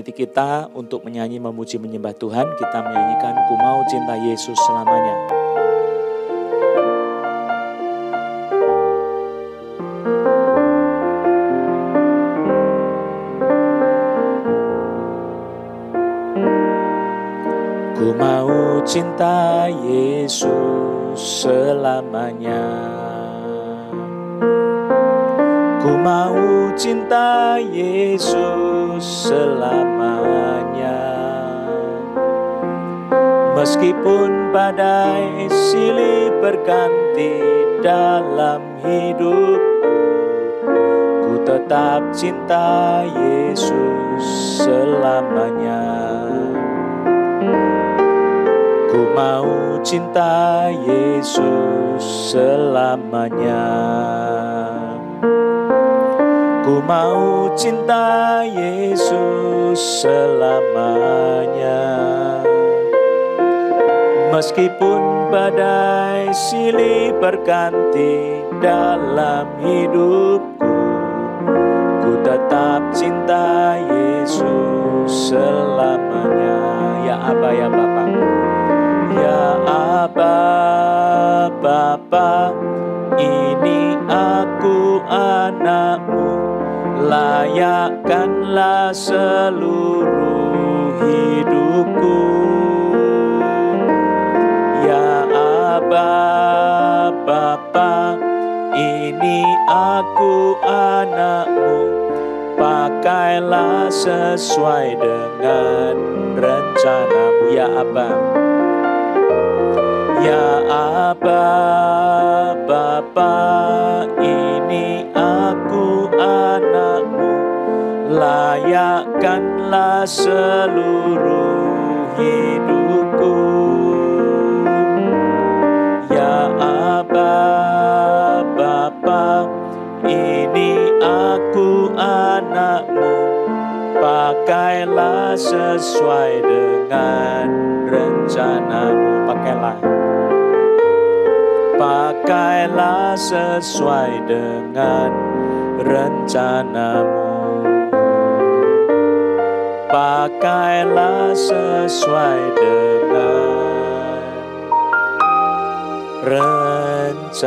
hati kita untuk menyanyi, memuji, menyembah Tuhan. Kita menyanyikan Ku Mau Cinta Yesus Selamanya. Ku mau cinta Yesus selamanya. Ku mau cinta Yesus selamanya. Meskipun badai silih berganti dalam hidup, ku tetap cinta Yesus selamanya. Ku mau cinta Yesus selamanya. Ku mau cinta Yesus selamanya. Meskipun badai silih berganti dalam hidupku, ku tetap cinta Yesus selamanya. Ya Aba, ya Bapa. Ya Aba, Bapa, ini aku anakmu, layakkanlah seluruh hidupku. Ya Aba, Bapa, ini aku anakmu, pakailah sesuai dengan rencanamu. Ya Aba, ya Aba, Bapa, ini aku anakmu, layakkanlah seluruh hidupku. Ya Aba, Bapa, ini aku anakmu, pakailah sesuai dengan rencanamu. Pakailah sesuai dengan rencanamu. Pakailah sesuai dengan rencanamu.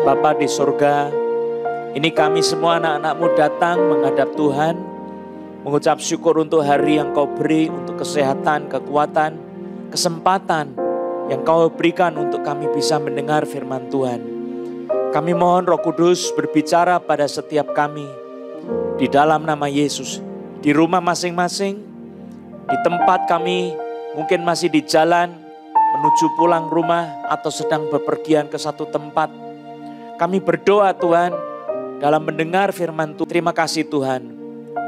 Bapa di surga, ini kami semua anak-anakmu datang menghadap Tuhan, mengucap syukur untuk hari yang Kau beri, untuk kesehatan, kekuatan, kesempatan yang Kau berikan untuk kami bisa mendengar firman Tuhan. Kami mohon Roh Kudus berbicara pada setiap kami di dalam nama Yesus. Di rumah masing-masing, di tempat kami mungkin masih di jalan menuju pulang rumah atau sedang bepergian ke satu tempat. Kami berdoa Tuhan dalam mendengar firman Tuhan. Terima kasih Tuhan.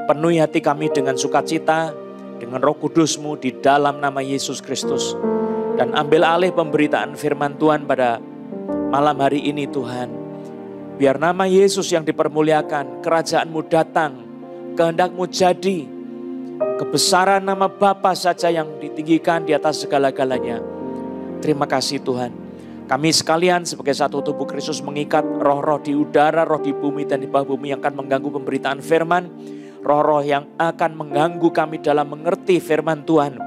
Penuhi hati kami dengan sukacita, dengan Roh Kudus-Mu di dalam nama Yesus Kristus. Dan ambil alih pemberitaan firman Tuhan pada malam hari ini Tuhan. Biar nama Yesus yang dipermuliakan, kerajaan-Mu datang, kehendak-Mu jadi. Kebesaran nama Bapa saja yang ditinggikan di atas segala-galanya. Terima kasih Tuhan. Kami sekalian sebagai satu tubuh Kristus mengikat roh-roh di udara, roh di bumi dan di bawah bumi yang akan mengganggu pemberitaan firman. Roh-roh yang akan mengganggu kami dalam mengerti firman Tuhan.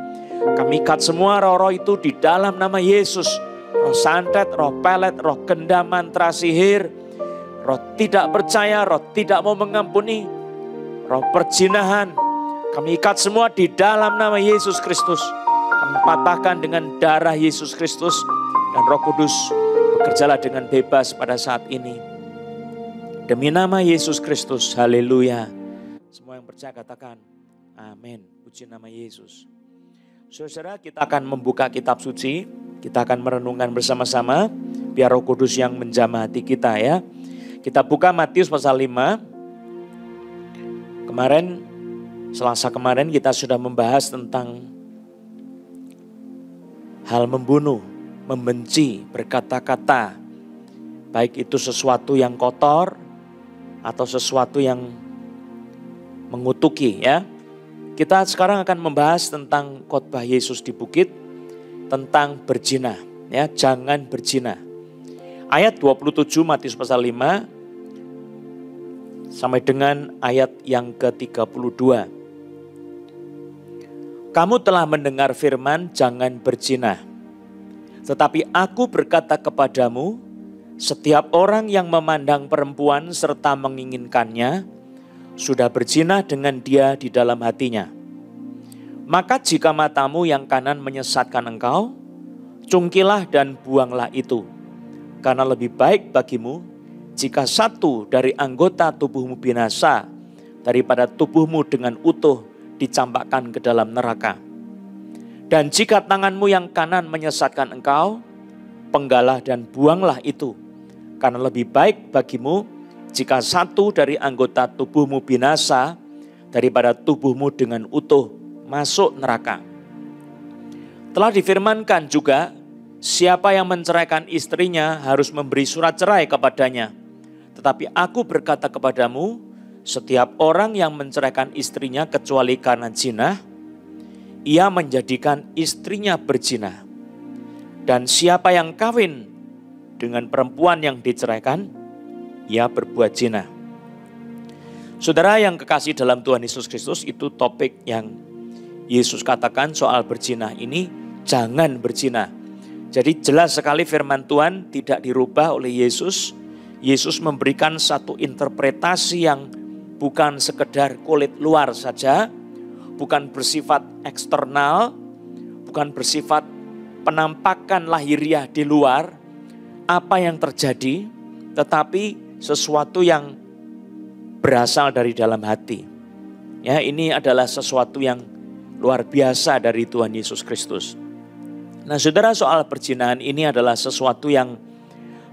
Kami ikat semua roh-roh itu di dalam nama Yesus. Roh santet, roh pelet, roh genda, mantra, sihir, roh tidak percaya, roh tidak mau mengampuni, roh perzinahan. Kami ikat semua di dalam nama Yesus Kristus. Kami patahkan dengan darah Yesus Kristus. Dan Roh Kudus bekerjalah dengan bebas pada saat ini. Demi nama Yesus Kristus, haleluya. Semua yang percaya katakan amin. Puji nama Yesus. Saudara, kita akan membuka kitab suci. Kita akan merenungkan bersama-sama. Biar Roh Kudus yang menjamah hati kita ya. Kita buka Matius pasal 5. Selasa kemarin kita sudah membahas tentang hal membunuh, membenci, berkata-kata. Baik itu sesuatu yang kotor atau sesuatu yang mengutuki ya. Kita sekarang akan membahas tentang khotbah Yesus di bukit, tentang berzina ya, jangan berzina. Ayat 27 Matius pasal 5 sampai dengan ayat yang ke-32. Kamu telah mendengar firman, jangan berzina. Tetapi aku berkata kepadamu, setiap orang yang memandang perempuan serta menginginkannya, sudah berzina dengan dia di dalam hatinya. Maka jika matamu yang kanan menyesatkan engkau, cungkilah dan buanglah itu. Karena lebih baik bagimu jika satu dari anggota tubuhmu binasa daripada tubuhmu dengan utuh dicampakkan ke dalam neraka. Dan jika tanganmu yang kanan menyesatkan engkau, penggalah dan buanglah itu. Karena lebih baik bagimu jika satu dari anggota tubuhmu binasa daripada tubuhmu dengan utuh masuk neraka. Telah difirmankan juga, siapa yang menceraikan istrinya harus memberi surat cerai kepadanya. Tetapi aku berkata kepadamu, setiap orang yang menceraikan istrinya kecuali karena zina, ia menjadikan istrinya berzina. Dan siapa yang kawin dengan perempuan yang diceraikan, ia berbuat zina. Saudara yang kekasih dalam Tuhan Yesus Kristus, itu topik yang Yesus katakan soal berzina ini, jangan berzina. Jadi jelas sekali firman Tuhan tidak dirubah oleh Yesus. Yesus memberikan satu interpretasi yang bukan sekedar kulit luar saja, bukan bersifat eksternal, bukan bersifat penampakan lahiriah di luar, apa yang terjadi, tetapi sesuatu yang berasal dari dalam hati. Ya, ini adalah sesuatu yang luar biasa dari Tuhan Yesus Kristus. Nah, saudara, soal perzinahan ini adalah sesuatu yang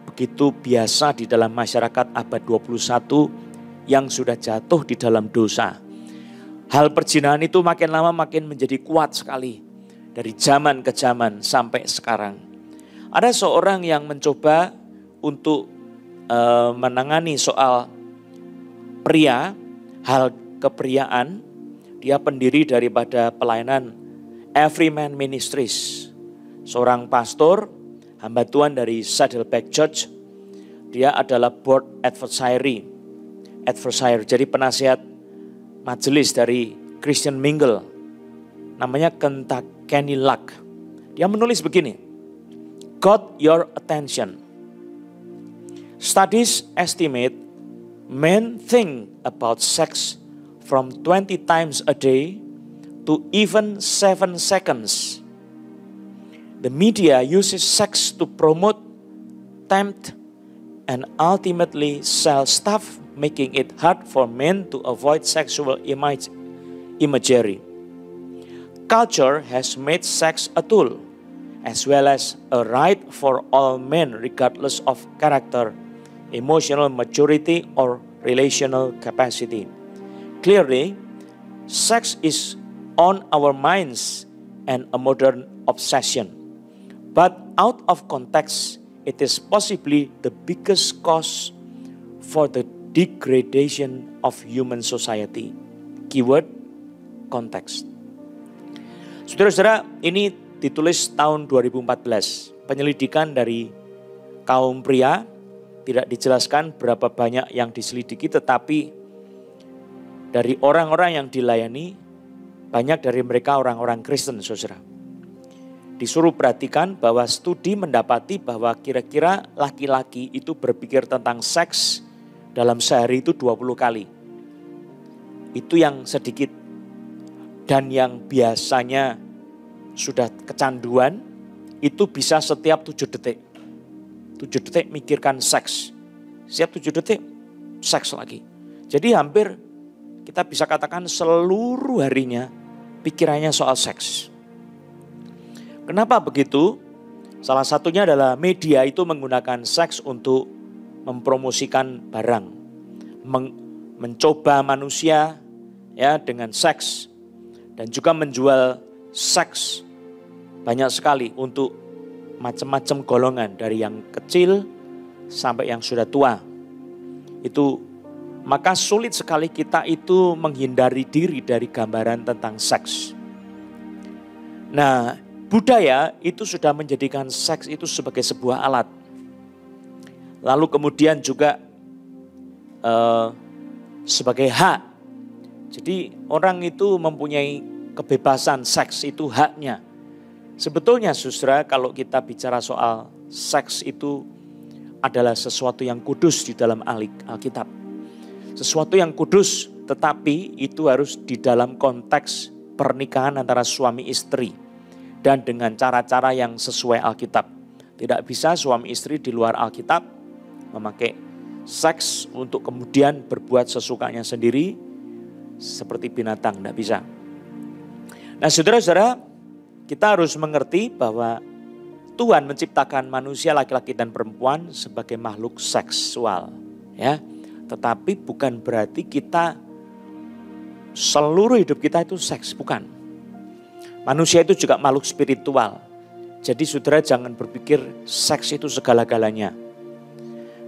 begitu biasa di dalam masyarakat abad 21 yang sudah jatuh di dalam dosa. Hal perzinahan itu makin lama makin menjadi kuat sekali dari zaman ke zaman sampai sekarang. Ada seorang yang mencoba untuk menangani soal pria, hal kepriaan. Dia pendiri daripada pelayanan Everyman Ministries. Seorang pastor, hamba Tuhan dari Saddleback Church. Dia adalah board advisory, jadi penasihat majelis dari Christian Mingle. Namanya Kenny Luck. Dia menulis begini, got your attention. Studies estimate men think about sex from 20 times a day to even 7 seconds. The media uses sex to promote, tempt, and ultimately sell stuff, making it hard for men to avoid sexual imagery. Culture has made sex a tool, as well as a right for all men regardless of character, emotional maturity, or relational capacity. Clearly, sex is on our minds and a modern obsession. But out of context, it is possibly the biggest cause for the degradation of human society. Keyword, context. Saudara-saudara, ini ditulis tahun 2014. Penyelidikan dari kaum pria, tidak dijelaskan berapa banyak yang diselidiki, tetapi dari orang-orang yang dilayani, banyak dari mereka orang-orang Kristen, saudara. Disuruh perhatikan bahwa studi mendapati bahwa kira-kira laki-laki itu berpikir tentang seks dalam sehari itu 20 kali. Itu yang sedikit. Dan yang biasanya sudah kecanduan, itu bisa setiap 7 detik. 7 detik mikirkan seks. Setiap 7 detik, seks lagi. Jadi hampir kita bisa katakan seluruh harinya pikirannya soal seks. Kenapa begitu? Salah satunya adalah media itu menggunakan seks untuk mempromosikan barang. Mencoba manusia ya dengan seks. Dan juga menjual seks banyak sekali untuk macam-macam golongan. Dari yang kecil sampai yang sudah tua. Itu maka sulit sekali kita itu menghindari diri dari gambaran tentang seks. Nah, budaya itu sudah menjadikan seks itu sebagai sebuah alat. Lalu kemudian juga sebagai hak. Jadi orang itu mempunyai kebebasan seks, itu haknya. Sebetulnya saudara, kalau kita bicara soal seks itu adalah sesuatu yang kudus di dalam Alkitab. Sesuatu yang kudus, tetapi itu harus di dalam konteks pernikahan antara suami istri. Dan dengan cara-cara yang sesuai Alkitab. Tidak bisa suami istri di luar Alkitab memakai seks untuk kemudian berbuat sesukanya sendiri seperti binatang, tidak bisa. Nah saudara-saudara, kita harus mengerti bahwa Tuhan menciptakan manusia laki-laki dan perempuan sebagai makhluk seksual, ya. Tetapi bukan berarti kita seluruh hidup kita itu seks, bukan. Manusia itu juga makhluk spiritual. Jadi saudara jangan berpikir seks itu segala-galanya.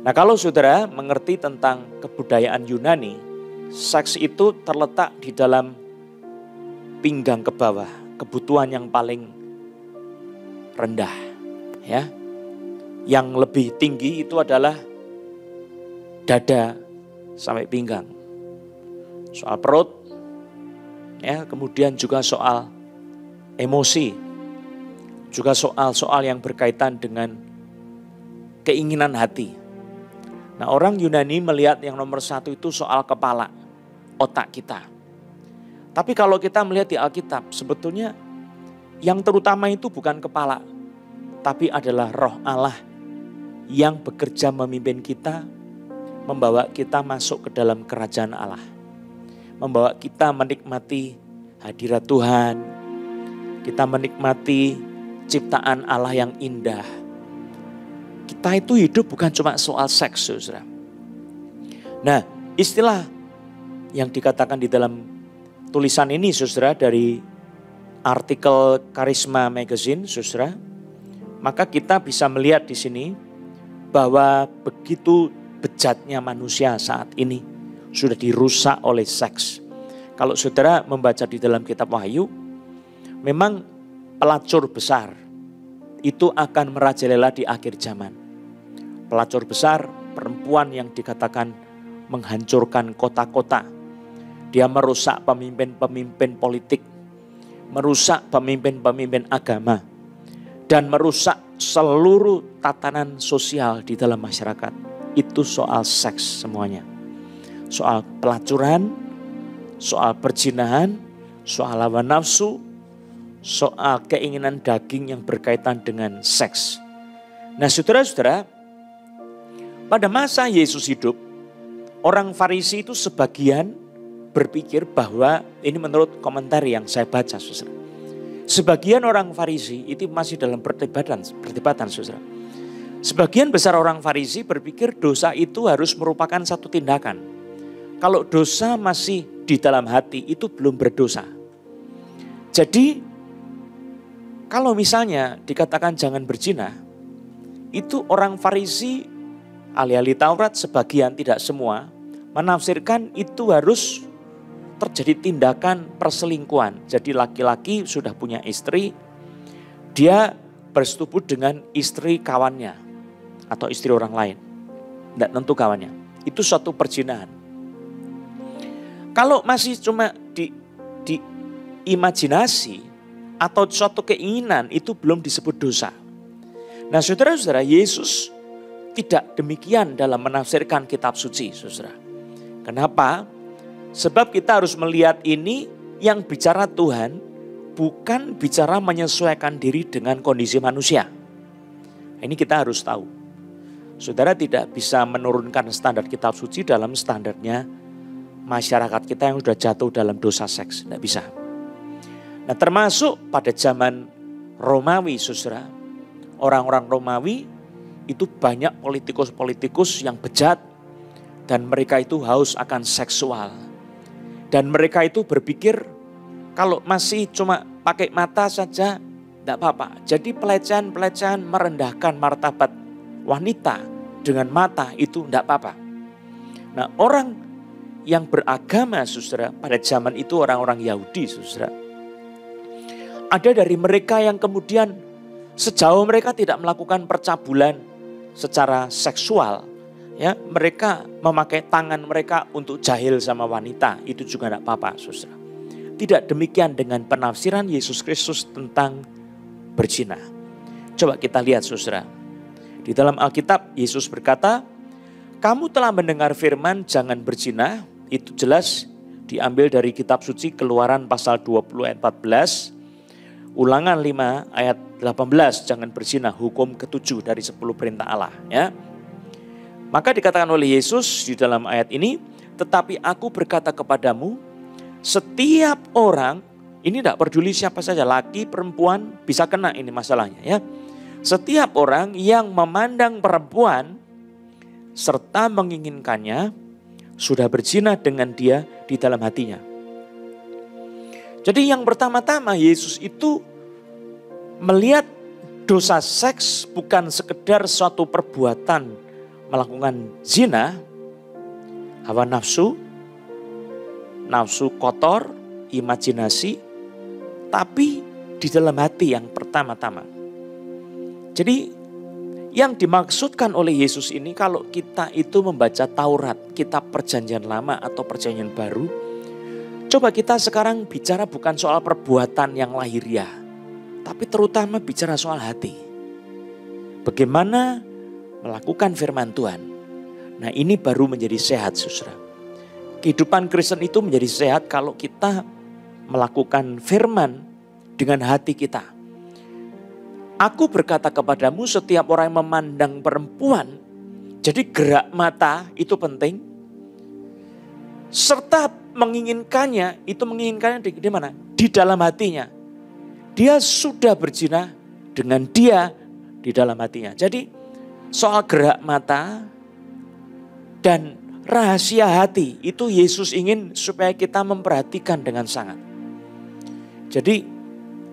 Nah kalau saudara mengerti tentang kebudayaan Yunani, seks itu terletak di dalam pinggang ke bawah, kebutuhan yang paling rendah, ya. Yang lebih tinggi itu adalah dada sampai pinggang. Soal perut, ya, kemudian juga soal emosi, juga soal yang berkaitan dengan keinginan hati. Nah orang Yunani melihat yang nomor satu itu soal kepala, otak kita. Tapi kalau kita melihat di Alkitab, sebetulnya yang terutama itu bukan kepala, tapi adalah Roh Allah yang bekerja memimpin kita, membawa kita masuk ke dalam kerajaan Allah. Membawa kita menikmati hadirat Tuhan, kita menikmati ciptaan Allah yang indah. Kita itu hidup bukan cuma soal seks, saudara. Nah, istilah yang dikatakan di dalam tulisan ini, saudara, dari artikel Karisma Magazine, saudara, maka kita bisa melihat di sini bahwa begitu bejatnya manusia saat ini sudah dirusak oleh seks. Kalau saudara membaca di dalam kitab Wahyu, memang pelacur besar itu akan merajalela di akhir zaman. Pelacur besar, perempuan yang dikatakan menghancurkan kota-kota. Dia merusak pemimpin-pemimpin politik, merusak pemimpin-pemimpin agama, dan merusak seluruh tatanan sosial di dalam masyarakat. Itu soal seks semuanya. Soal pelacuran, soal perzinahan, soal hawa nafsu, soal keinginan daging yang berkaitan dengan seks. Nah saudara-saudara, pada masa Yesus hidup, orang Farisi itu sebagian berpikir bahwa, ini menurut komentar yang saya baca, saudara. Sebagian orang Farisi itu masih dalam perdebatan, saudara. Sebagian besar orang Farisi berpikir dosa itu harus merupakan satu tindakan. Kalau dosa masih di dalam hati itu belum berdosa. Jadi kalau misalnya dikatakan jangan berzina, itu orang Farisi, ahli-ahli Taurat sebagian, tidak semua, menafsirkan itu harus terjadi tindakan perselingkuhan. Jadi laki-laki sudah punya istri, dia bersetubuh dengan istri kawannya atau istri orang lain. Tidak tentu kawannya. Itu suatu perzinahan. Kalau masih cuma di imajinasi atau suatu keinginan, itu belum disebut dosa. Nah saudara-saudara, Yesus tidak demikian dalam menafsirkan kitab suci, saudara. Kenapa? Sebab kita harus melihat ini yang bicara Tuhan bukan bicara menyesuaikan diri dengan kondisi manusia. Ini kita harus tahu. Saudara tidak bisa menurunkan standar kitab suci dalam standarnya masyarakat kita yang sudah jatuh dalam dosa seks. Tidak bisa. Nah termasuk pada zaman Romawi, saudara. Orang-orang Romawi itu banyak politikus-politikus yang bejat dan mereka itu haus akan seksual. Dan mereka itu berpikir kalau masih cuma pakai mata saja tidak apa-apa. Jadi pelecehan-pelecehan merendahkan martabat wanita dengan mata itu tidak apa-apa. Nah orang yang beragama, saudara, pada zaman itu orang-orang Yahudi, saudara. Ada dari mereka yang kemudian sejauh mereka tidak melakukan percabulan secara seksual, Ya, mereka memakai tangan mereka untuk jahil sama wanita, itu juga tidak apa-apa, saudara. Tidak demikian dengan penafsiran Yesus Kristus tentang berzina. Coba kita lihat, saudara. Di dalam Alkitab, Yesus berkata, kamu telah mendengar firman jangan berzina. Itu jelas diambil dari kitab suci Keluaran pasal 20 ayat 14. Ulangan 5 ayat 18, jangan berzina, hukum ke-7 dari 10 perintah Allah. Ya. Maka dikatakan oleh Yesus di dalam ayat ini, tetapi aku berkata kepadamu, setiap orang, ini tidak peduli siapa saja, laki, perempuan, bisa kena ini masalahnya ya. Setiap orang yang memandang perempuan serta menginginkannya, sudah berzina dengan dia di dalam hatinya. Jadi yang pertama-tama Yesus itu melihat dosa seks bukan sekedar suatu perbuatan melakukan zina, hawa nafsu, nafsu kotor, imajinasi, tapi di dalam hati yang pertama-tama. Jadi yang dimaksudkan oleh Yesus ini kalau kita itu membaca Taurat, kitab perjanjian lama atau perjanjian baru, coba kita sekarang bicara bukan soal perbuatan yang lahiriah, tapi terutama bicara soal hati. Bagaimana melakukan firman Tuhan. Nah ini baru menjadi sehat, saudara. Kehidupan Kristen itu menjadi sehat kalau kita melakukan firman dengan hati kita. Aku berkata kepadamu, setiap orang yang memandang perempuan, jadi gerak mata itu penting. Serta menginginkannya, itu menginginkannya di mana? Di dalam hatinya. Dia sudah berzina dengan dia di dalam hatinya. Jadi soal gerak mata dan rahasia hati itu Yesus ingin supaya kita memperhatikan dengan sangat. Jadi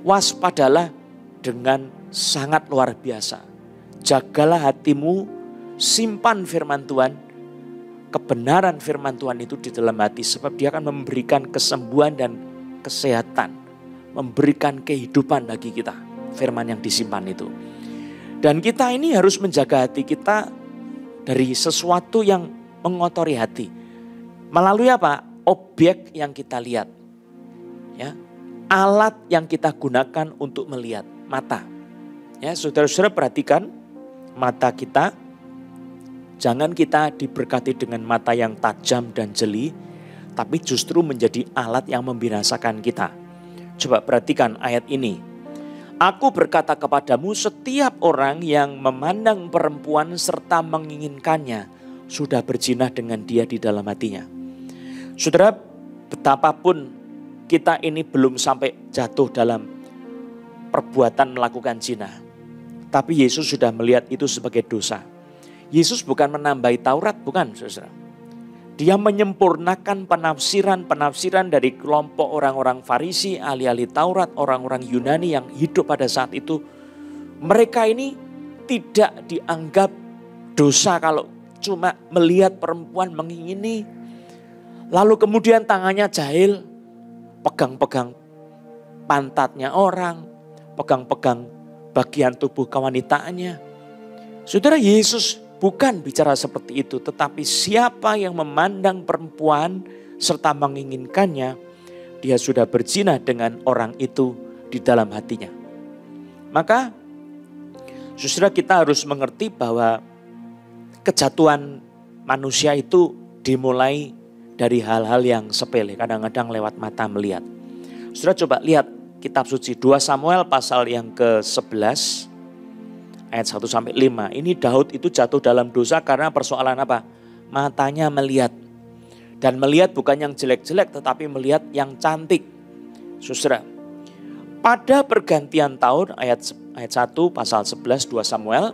waspadalah dengan sangat luar biasa. Jagalah hatimu, simpan firman Tuhan, kebenaran firman Tuhan itu di dalam hati. Sebab dia akan memberikan kesembuhan dan kesehatan, memberikan kehidupan bagi kita. Firman yang disimpan itu. Dan kita ini harus menjaga hati kita dari sesuatu yang mengotori hati. Melalui apa? Objek yang kita lihat. Ya. Alat yang kita gunakan untuk melihat, mata. Ya, saudara-saudara perhatikan mata kita. Jangan kita diberkati dengan mata yang tajam dan jeli, tapi justru menjadi alat yang membinasakan kita. Coba perhatikan ayat ini. Aku berkata kepadamu, setiap orang yang memandang perempuan serta menginginkannya sudah berzina dengan dia di dalam hatinya. Saudara, betapapun kita ini belum sampai jatuh dalam perbuatan melakukan zina, tapi Yesus sudah melihat itu sebagai dosa. Yesus bukan menambahi Taurat, bukan, saudara. Dia menyempurnakan penafsiran dari kelompok orang-orang Farisi, ahli-ahli Taurat, orang-orang Yunani yang hidup pada saat itu. Mereka ini tidak dianggap dosa kalau cuma melihat perempuan mengingini. Lalu kemudian tangannya jahil, pegang-pegang pantatnya orang, pegang-pegang bagian tubuh kewanitaannya. Saudara, Yesus bukan bicara seperti itu, tetapi siapa yang memandang perempuan serta menginginkannya, dia sudah berzina dengan orang itu di dalam hatinya. Maka, saudara, kita harus mengerti bahwa kejatuhan manusia itu dimulai dari hal-hal yang sepele, kadang-kadang lewat mata melihat. Saudara coba lihat kitab suci 2 Samuel pasal yang ke-11. Ayat 1-5, ini Daud itu jatuh dalam dosa karena persoalan apa? Matanya melihat. Dan melihat bukan yang jelek-jelek tetapi melihat yang cantik. Saudara, pada pergantian tahun ayat 1 pasal 11 2 Samuel.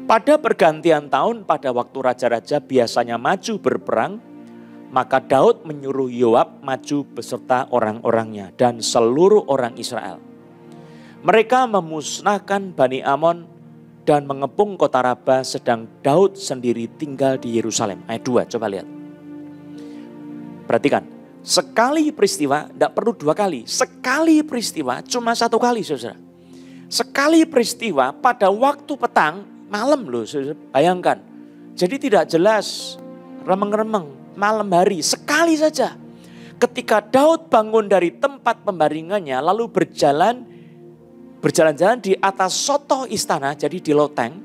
Pada pergantian tahun pada waktu raja-raja biasanya maju berperang, maka Daud menyuruh Yoab maju beserta orang-orangnya dan seluruh orang Israel. Mereka memusnahkan Bani Amon dan mengepung kota Raba, sedang Daud sendiri tinggal di Yerusalem. Ayat 2, coba lihat. Perhatikan, sekali peristiwa, tidak perlu 2 kali. Sekali peristiwa, cuma 1 kali, saudara. Sekali peristiwa pada waktu petang, malam loh, saudara. Bayangkan, Jadi tidak jelas, remeng-remeng, malam hari, sekali saja. Ketika Daud bangun dari tempat pembaringannya, lalu berjalan-jalan di atas sotoh istana, jadi di loteng.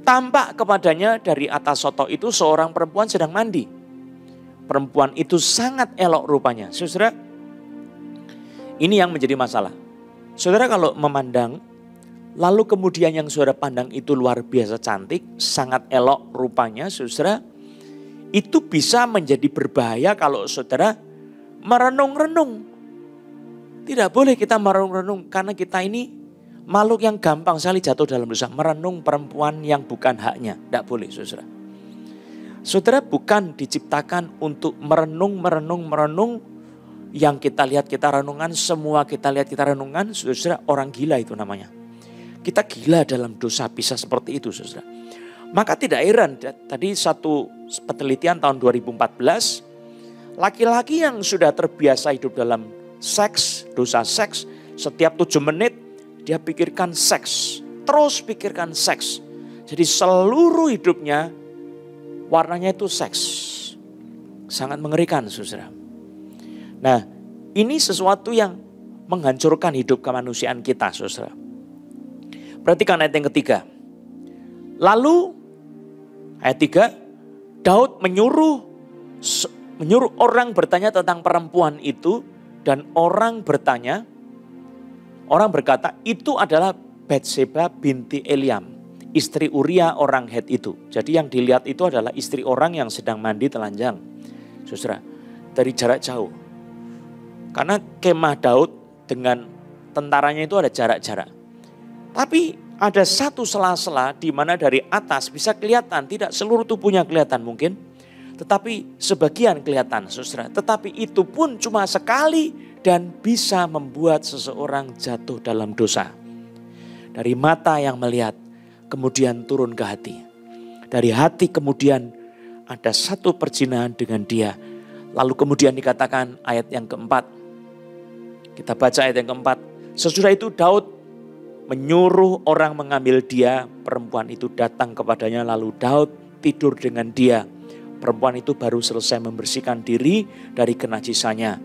Tampak kepadanya dari atas sotoh itu seorang perempuan sedang mandi. Perempuan itu sangat elok rupanya. Saudara, ini yang menjadi masalah. Saudara kalau memandang, lalu kemudian yang saudara pandang itu luar biasa cantik, sangat elok rupanya, saudara, itu bisa menjadi berbahaya kalau saudara merenung-renung. Tidak boleh kita merenung-renung karena kita ini makhluk yang gampang sekali jatuh dalam dosa. Merenung perempuan yang bukan haknya. Tidak boleh saudara. Saudara bukan diciptakan untuk merenung. Yang kita lihat kita renungan, semua kita lihat kita renungan. Saudara orang gila itu namanya. Kita gila dalam dosa bisa seperti itu saudara. Maka tidak heran tadi satu penelitian tahun 2014. Laki-laki yang sudah terbiasa hidup dalam seks, dosa seks. Setiap 7 menit dia pikirkan seks. Terus pikirkan seks. Jadi seluruh hidupnya warnanya itu seks. Sangat mengerikan saudara. Nah ini sesuatu yang menghancurkan hidup kemanusiaan kita saudara. Perhatikan ayat yang ketiga. Lalu ayat 3, Daud menyuruh orang bertanya tentang perempuan itu dan orang berkata itu adalah Batseba binti Eliam, istri Uria orang Het itu. Jadi yang dilihat itu adalah istri orang yang sedang mandi telanjang. Saudara, dari jarak jauh. Karena kemah Daud dengan tentaranya itu ada jarak-jarak. Tapi ada satu sela-sela di mana dari atas bisa kelihatan, tidak seluruh tubuhnya kelihatan mungkin, tetapi sebagian kelihatan saudara. Tetapi itu pun cuma sekali dan bisa membuat seseorang jatuh dalam dosa. Dari mata yang melihat kemudian turun ke hati. Dari hati kemudian ada satu perzinahan dengan dia. Lalu kemudian dikatakan ayat yang keempat. Kita baca ayat yang keempat. Sesudah itu Daud menyuruh orang mengambil dia, perempuan itu datang kepadanya lalu Daud tidur dengan dia. Perempuan itu baru selesai membersihkan diri dari kenajisannya.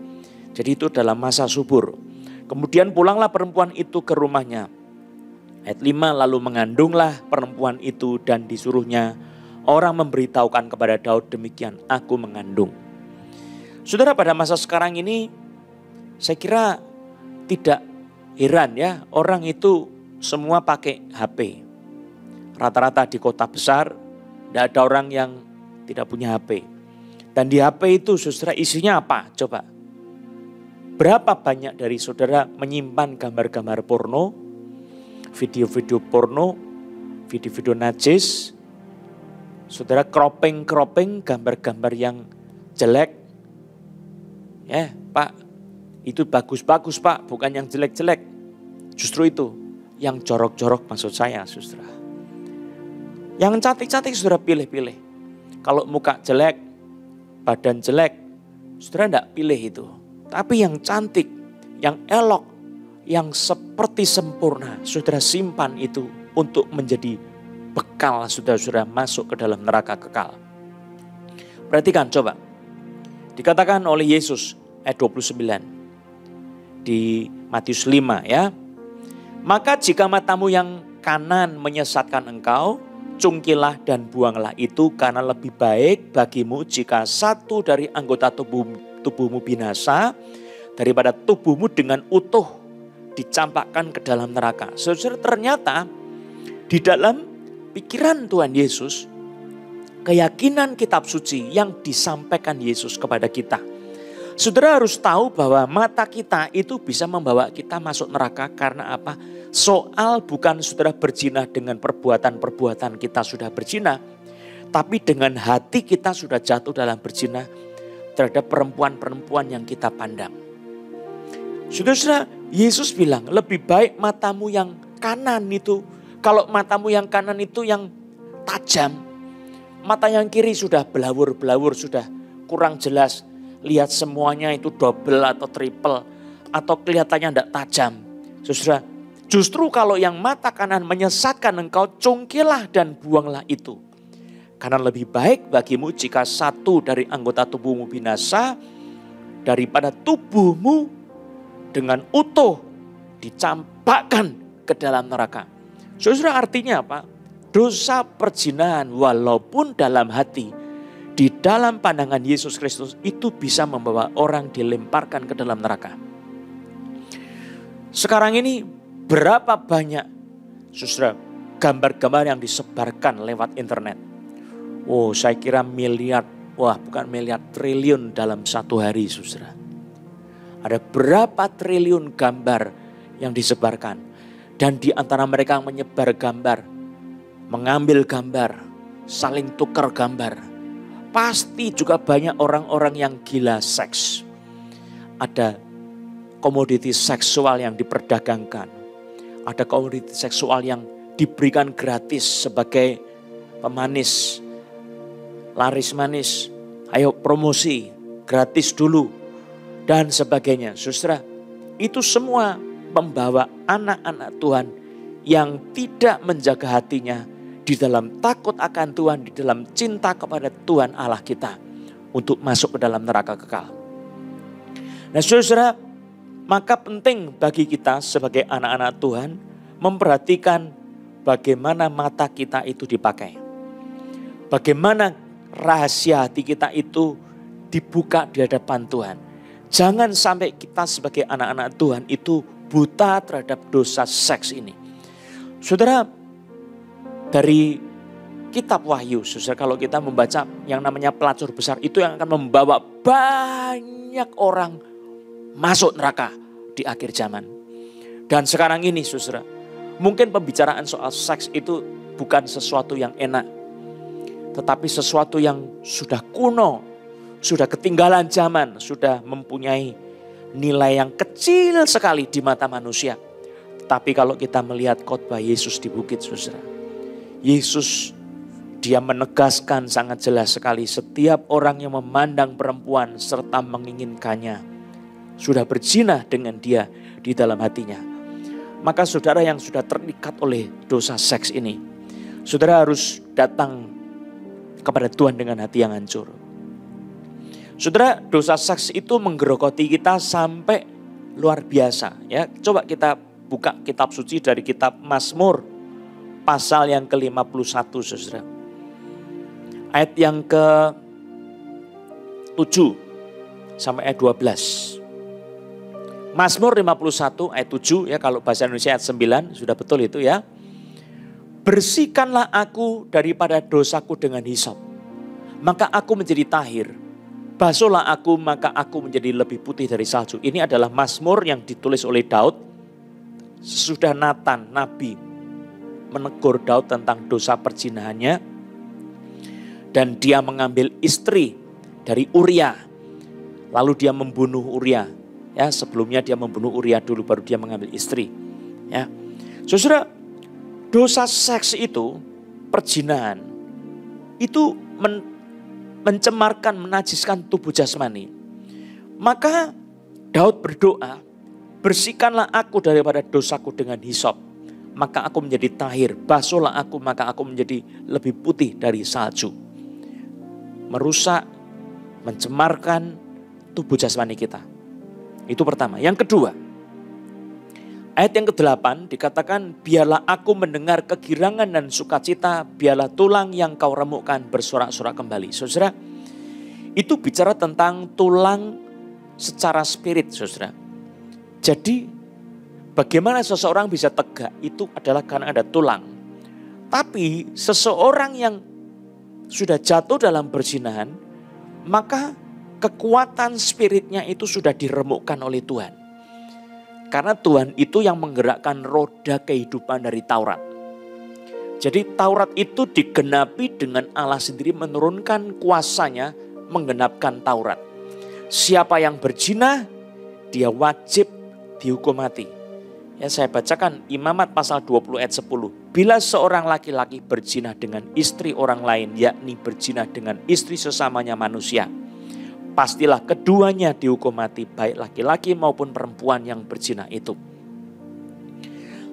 Jadi itu dalam masa subur. Kemudian pulanglah perempuan itu ke rumahnya. Ayat 5, lalu mengandunglah perempuan itu dan disuruhnya orang memberitahukan kepada Daud demikian, aku mengandung. Saudara pada masa sekarang ini saya kira tidak heran ya, orang itu semua pakai HP. Rata-rata di kota besar, tidak ada orang yang tidak punya HP. Dan di HP itu saudara isinya apa? Coba. Berapa banyak dari saudara menyimpan gambar-gambar porno, video-video porno, video-video najis. Saudara cropping gambar-gambar yang jelek. Ya Pak, itu bagus-bagus Pak, bukan yang jelek-jelek. Justru itu, yang jorok-jorok maksud saya saudara. Yang cantik-cantik saudara pilih-pilih. Kalau muka jelek, badan jelek, saudara tidak pilih itu. Tapi yang cantik, yang elok, yang seperti sempurna, saudara simpan itu untuk menjadi bekal saudara-saudara masuk ke dalam neraka kekal. Perhatikan coba. Dikatakan oleh Yesus ayat 29 di Matius 5 ya. Maka jika matamu yang kanan menyesatkan engkau, cungkilah dan buanglah itu, karena lebih baik bagimu jika satu dari anggota tubuhmu binasa daripada tubuhmu dengan utuh dicampakkan ke dalam neraka. Saudara, ternyata di dalam pikiran Tuhan Yesus, keyakinan kitab suci yang disampaikan Yesus kepada kita. Saudara harus tahu bahwa mata kita itu bisa membawa kita masuk neraka karena apa? Soal bukan saudara berzina dengan perbuatan-perbuatan kita sudah berzina, tapi dengan hati kita sudah jatuh dalam berzina terhadap perempuan-perempuan yang kita pandang. Saudara, Yesus bilang lebih baik matamu yang kanan itu, kalau matamu yang kanan itu yang tajam, mata yang kiri sudah belawur-belawur, sudah kurang jelas. Lihat semuanya itu double atau triple atau kelihatannya tidak tajam. Saudara, justru kalau yang mata kanan menyesatkan engkau, cungkilah dan buanglah itu. Karena lebih baik bagimu jika satu dari anggota tubuhmu binasa daripada tubuhmu dengan utuh dicampakkan ke dalam neraka. Saudara, artinya apa? Dosa perzinahan walaupun dalam hati, di dalam pandangan Yesus Kristus itu bisa membawa orang dilemparkan ke dalam neraka. Sekarang ini berapa banyak, saudara, gambar-gambar yang disebarkan lewat internet. Oh, saya kira miliar, bukan miliar, triliun dalam satu hari, saudara. Ada berapa triliun gambar yang disebarkan. Dan di antara mereka yang menyebar gambar, mengambil gambar, saling tukar gambar. Pasti juga banyak orang-orang yang gila seks. Ada komoditi seksual yang diperdagangkan. Ada komoditi seksual yang diberikan gratis sebagai pemanis, laris manis, ayo promosi, gratis dulu, dan sebagainya. Saudara, itu semua membawa anak-anak Tuhan yang tidak menjaga hatinya di dalam takut akan Tuhan, di dalam cinta kepada Tuhan Allah kita, untuk masuk ke dalam neraka kekal. Nah saudara, maka penting bagi kita sebagai anak-anak Tuhan memperhatikan bagaimana mata kita itu dipakai. Bagaimana rahasia hati kita itu dibuka di hadapan Tuhan. Jangan sampai kita sebagai anak-anak Tuhan itu buta terhadap dosa seks ini. Saudara, dari kitab Wahyu, saudara, kalau kita membaca yang namanya pelacur besar, itu yang akan membawa banyak orang masuk neraka di akhir zaman. Dan sekarang ini saudara, mungkin pembicaraan soal seks itu bukan sesuatu yang enak, tetapi sesuatu yang sudah kuno, sudah ketinggalan zaman, sudah mempunyai nilai yang kecil sekali di mata manusia. Tapi kalau kita melihat khotbah Yesus di bukit, saudara, Yesus dia menegaskan sangat jelas sekali, setiap orang yang memandang perempuan serta menginginkannya sudah berzina dengan dia di dalam hatinya. Maka saudara yang sudah terikat oleh dosa seks ini, saudara harus datang kepada Tuhan dengan hati yang hancur. Saudara, dosa seks itu menggerogoti kita sampai luar biasa. Ya, coba kita buka kitab suci dari kitab Mazmur pasal yang ke-51, saudara. Ayat yang ke-7 sampai ayat 12. Mazmur 51 ayat 7 ya, kalau bahasa Indonesia ayat 9, sudah betul itu ya. Bersihkanlah aku daripada dosaku dengan hisop, maka aku menjadi tahir. Basuhlah aku, maka aku menjadi lebih putih dari salju. Ini adalah Mazmur yang ditulis oleh Daud sesudah Nathan, nabi, menegur Daud tentang dosa perzinahannya. Dan dia mengambil istri dari Uria. Lalu dia membunuh Uria. Ya, sebelumnya dia membunuh Uria dulu, baru dia mengambil istri. Ya, saudara, dosa seks itu, perzinahan, itu mencemarkan, menajiskan tubuh jasmani. Maka Daud berdoa, bersihkanlah aku daripada dosaku dengan hisop, maka aku menjadi tahir. Basuhlah aku, maka aku menjadi lebih putih dari salju. Merusak, mencemarkan tubuh jasmani kita. Itu pertama. Yang kedua, ayat yang ke-8 dikatakan, biarlah aku mendengar kegirangan dan sukacita, biarlah tulang yang kau remukkan bersorak-sorak kembali. Saudara, itu bicara tentang tulang secara spirit, saudara. Jadi bagaimana seseorang bisa tegak itu adalah karena ada tulang. Tapi seseorang yang sudah jatuh dalam perzinahan, maka kekuatan spiritnya itu sudah diremukkan oleh Tuhan. Karena Tuhan itu yang menggerakkan roda kehidupan dari Taurat. Jadi Taurat itu digenapi dengan Allah sendiri menurunkan kuasanya menggenapkan Taurat. Siapa yang berzina, dia wajib dihukum mati. Ya, saya bacakan Imamat pasal 20 ayat 10. Bila seorang laki-laki berzina dengan istri orang lain, yakni berzina dengan istri sesamanya manusia, pastilah keduanya dihukum mati, baik laki-laki maupun perempuan yang berzina itu.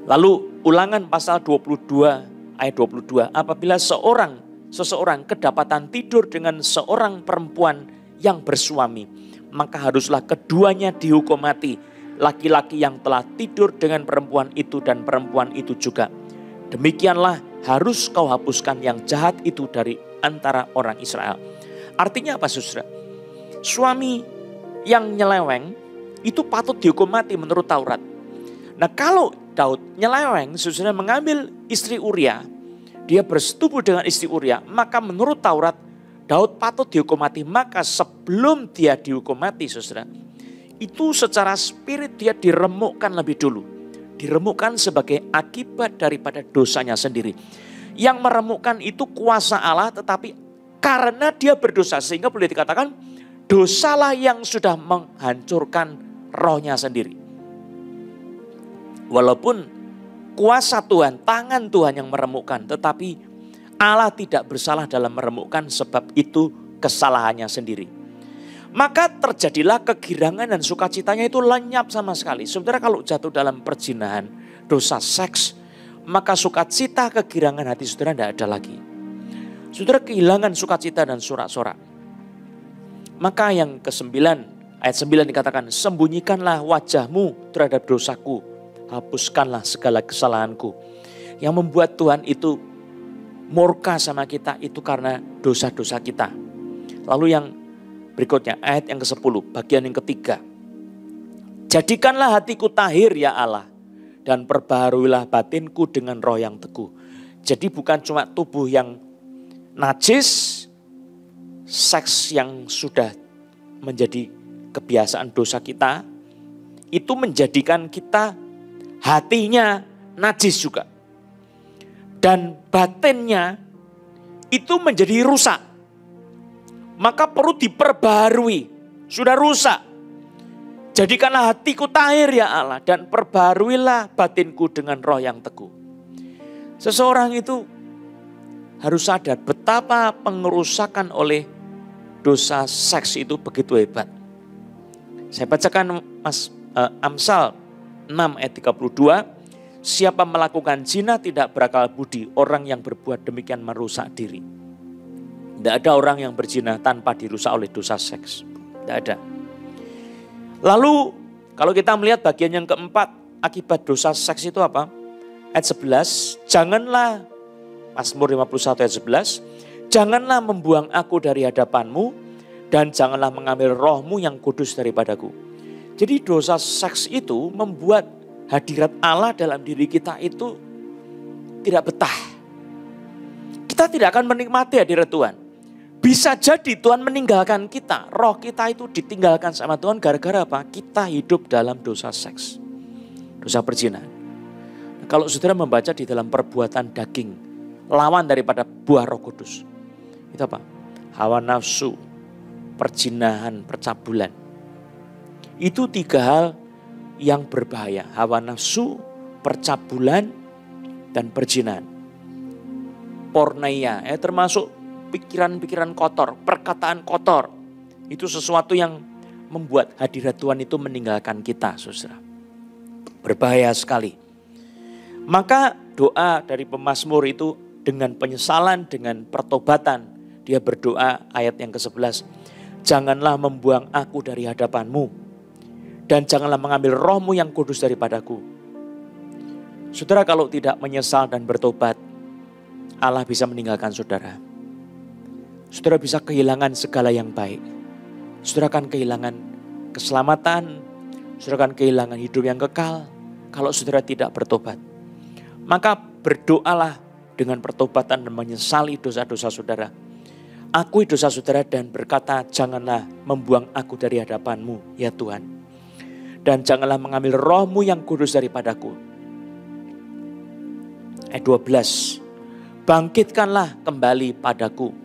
Lalu Ulangan pasal 22 ayat 22, apabila seorang seseorang kedapatan tidur dengan seorang perempuan yang bersuami, maka haruslah keduanya dihukum mati. Laki-laki yang telah tidur dengan perempuan itu dan perempuan itu juga. Demikianlah harus kau hapuskan yang jahat itu dari antara orang Israel. Artinya apa, saudara? Suami yang nyeleweng itu patut dihukum mati menurut Taurat. Nah, kalau Daud nyeleweng, saudara, mengambil istri Uria, dia bersetubuh dengan istri Uria, maka menurut Taurat Daud patut dihukum mati. Maka sebelum dia dihukum mati, saudara, itu secara spirit dia diremukkan lebih dulu. Diremukkan sebagai akibat daripada dosanya sendiri. Yang meremukkan itu kuasa Allah, tetapi karena dia berdosa, sehingga boleh dikatakan dosalah yang sudah menghancurkan rohnya sendiri. Walaupun kuasa Tuhan, tangan Tuhan yang meremukkan, tetapi Allah tidak bersalah dalam meremukkan, sebab itu kesalahannya sendiri. Maka terjadilah kegirangan dan sukacitanya itu lenyap sama sekali. Saudara, kalau jatuh dalam perzinahan, dosa seks, maka sukacita, kegirangan hati saudara tidak ada lagi. Saudara kehilangan sukacita dan sorak-sorak. Maka yang ke-9, ayat 9 dikatakan, sembunyikanlah wajahmu terhadap dosaku, hapuskanlah segala kesalahanku. Yang membuat Tuhan itu murka sama kita itu karena dosa-dosa kita. Lalu yang berikutnya, ayat yang ke-10, bagian yang ketiga. Jadikanlah hatiku tahir ya Allah, dan perbaharuilah batinku dengan roh yang teguh. Jadi bukan cuma tubuh yang najis, seks yang sudah menjadi kebiasaan dosa kita, itu menjadikan kita hatinya najis juga. Dan batinnya itu menjadi rusak. Maka perlu diperbarui. Sudah rusak. Jadikanlah hatiku tahir ya Allah, dan perbaharuilah batinku dengan roh yang teguh. Seseorang itu harus sadar betapa pengerusakan oleh dosa seks itu begitu hebat. Saya bacakan Amsal 6 ayat 32. Siapa melakukan zina tidak berakal budi, orang yang berbuat demikian merusak diri. Tidak ada orang yang berzina tanpa dirusak oleh dosa seks. Tidak ada. Lalu kalau kita melihat bagian yang keempat, akibat dosa seks itu apa? Ayat 11, janganlah, Mazmur 51 ayat 11, janganlah membuang aku dari hadapanmu, dan janganlah mengambil rohmu yang kudus daripadaku. Jadi dosa seks itu membuat hadirat Allah dalam diri kita itu tidak betah. Kita tidak akan menikmati hadirat Tuhan. Bisa jadi Tuhan meninggalkan kita. Roh kita itu ditinggalkan sama Tuhan gara-gara apa? Kita hidup dalam dosa seks. Dosa perzinahan. Nah, kalau saudara membaca di dalam perbuatan daging, lawan daripada buah Roh Kudus. Itu apa? Hawa nafsu, perzinahan, percabulan. Itu 3 hal yang berbahaya. Hawa nafsu, percabulan, dan perzinahan. Porneia, termasuk pikiran-pikiran kotor, perkataan kotor. Itu sesuatu yang membuat hadirat Tuhan itu meninggalkan kita, saudara. Berbahaya sekali. Maka doa dari pemazmur itu dengan penyesalan, dengan pertobatan. Dia berdoa ayat yang ke-11. Janganlah membuang aku dari hadapanmu, dan janganlah mengambil rohmu yang kudus daripadaku. Saudara, kalau tidak menyesal dan bertobat, Allah bisa meninggalkan saudara. Saudara bisa kehilangan segala yang baik. Saudara akan kehilangan keselamatan. Saudara akan kehilangan hidup yang kekal kalau saudara tidak bertobat. Maka berdoalah dengan pertobatan dan menyesali dosa-dosa saudara. Akui dosa saudara dan berkata, janganlah membuang aku dari hadapanmu ya Tuhan. Dan janganlah mengambil rohmu yang kudus daripadaku. Ayat 12. Bangkitkanlah kembali padaku.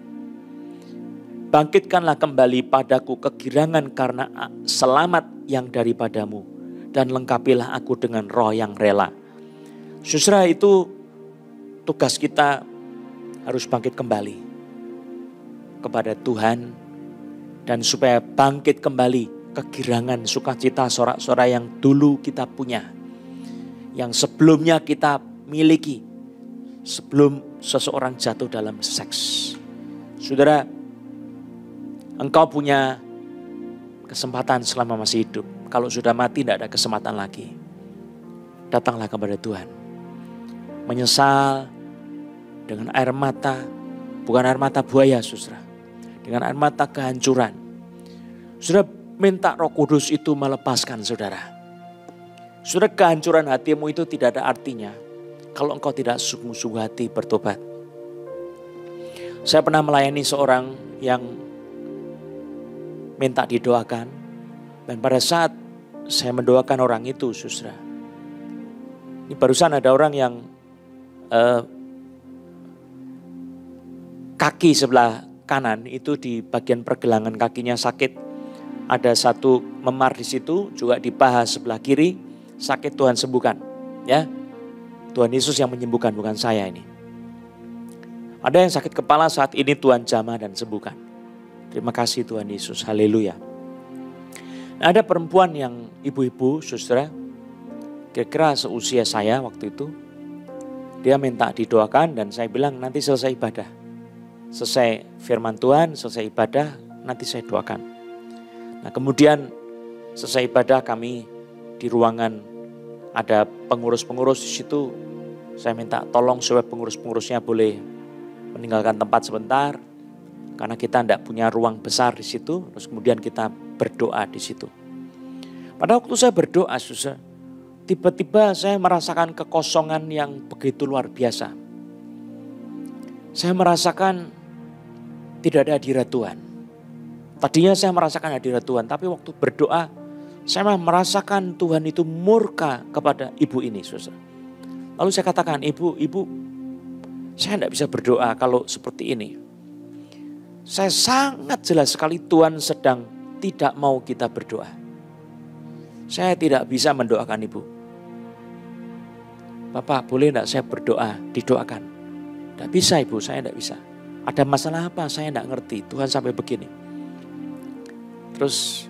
Bangkitkanlah kembali padaku kegirangan karena selamat yang daripadamu. Dan lengkapilah aku dengan roh yang rela. Saudara, itu tugas kita harus bangkit kembali kepada Tuhan. Dan supaya bangkit kembali kegirangan sukacita sorak-sorai yang dulu kita punya. Yang sebelumnya kita miliki. Sebelum seseorang jatuh dalam seks. Saudara, engkau punya kesempatan selama masih hidup. Kalau sudah mati tidak ada kesempatan lagi. Datanglah kepada Tuhan. Menyesal dengan air mata, bukan air mata buaya saudara. Dengan air mata kehancuran. Saudara minta Roh Kudus itu melepaskan saudara. Saudara, kehancuran hatimu itu tidak ada artinya kalau engkau tidak sungguh-sungguh hati bertobat. Saya pernah melayani seorang yang minta didoakan. Dan pada saat saya mendoakan orang itu, saudara. Ini barusan ada orang yang kaki sebelah kanan itu di bagian pergelangan kakinya sakit. Ada satu memar di situ, juga di paha sebelah kiri, sakit Tuhan sembuhkan. Ya, Tuhan Yesus yang menyembuhkan, bukan saya ini. Ada yang sakit kepala, saat ini Tuhan jamah dan sembuhkan. Terima kasih Tuhan Yesus, haleluya. Nah, ada perempuan yang ibu-ibu, saudara, kira-kira seusia saya waktu itu. Dia minta didoakan dan saya bilang nanti selesai ibadah. Selesai firman Tuhan, selesai ibadah, nanti saya doakan. Nah kemudian selesai ibadah kami di ruangan ada pengurus-pengurus di situ. Saya minta tolong supaya pengurus-pengurusnya boleh meninggalkan tempat sebentar karena kita tidak punya ruang besar di situ. Terus kemudian kita berdoa di situ. Pada waktu saya berdoa, susah, tiba-tiba saya merasakan kekosongan yang begitu luar biasa. Saya merasakan tidak ada hadirat Tuhan. Tadinya saya merasakan hadirat Tuhan, tapi waktu berdoa saya merasakan Tuhan itu murka kepada ibu ini, saudara. Lalu saya katakan, ibu, saya tidak bisa berdoa kalau seperti ini. Saya sangat jelas sekali Tuhan sedang tidak mau kita berdoa. Saya tidak bisa mendoakan ibu. Bapak boleh tidak saya berdoa, didoakan? Tidak bisa ibu, saya tidak bisa. Ada masalah apa? Saya tidak ngerti. Tuhan sampai begini. Terus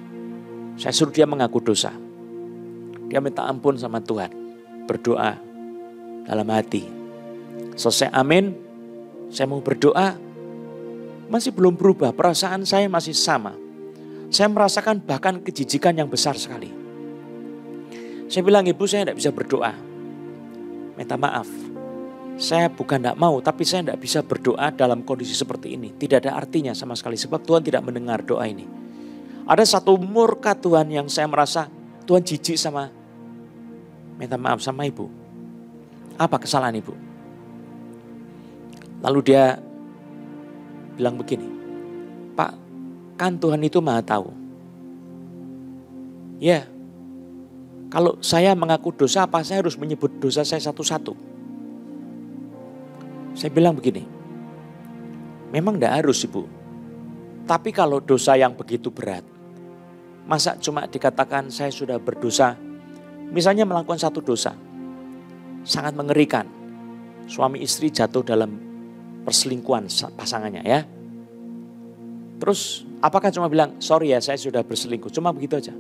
saya suruh dia mengaku dosa. Dia minta ampun sama Tuhan. Berdoa dalam hati. Selesai amin, saya mau berdoa, masih belum berubah, perasaan saya masih sama. Saya merasakan bahkan kejijikan yang besar sekali. Saya bilang, ibu saya tidak bisa berdoa. Minta maaf, saya bukan tidak mau, tapi saya tidak bisa berdoa dalam kondisi seperti ini. Tidak ada artinya sama sekali, sebab Tuhan tidak mendengar doa ini. Ada satu murka Tuhan yang saya merasa Tuhan jijik sama, minta maaf sama ibu. Apa kesalahan ibu? Lalu dia bilang begini, Pak, kan Tuhan itu maha tahu. Ya, kalau saya mengaku dosa, apa saya harus menyebut dosa saya satu-satu? Saya bilang begini, memang tidak harus ibu. Tapi kalau dosa yang begitu berat, masa cuma dikatakan saya sudah berdosa, misalnya melakukan satu dosa, sangat mengerikan. Suami istri jatuh dalam perselingkuhan pasangannya ya. Terus apakah cuma bilang sorry ya saya sudah berselingkuh, cuma begitu aja?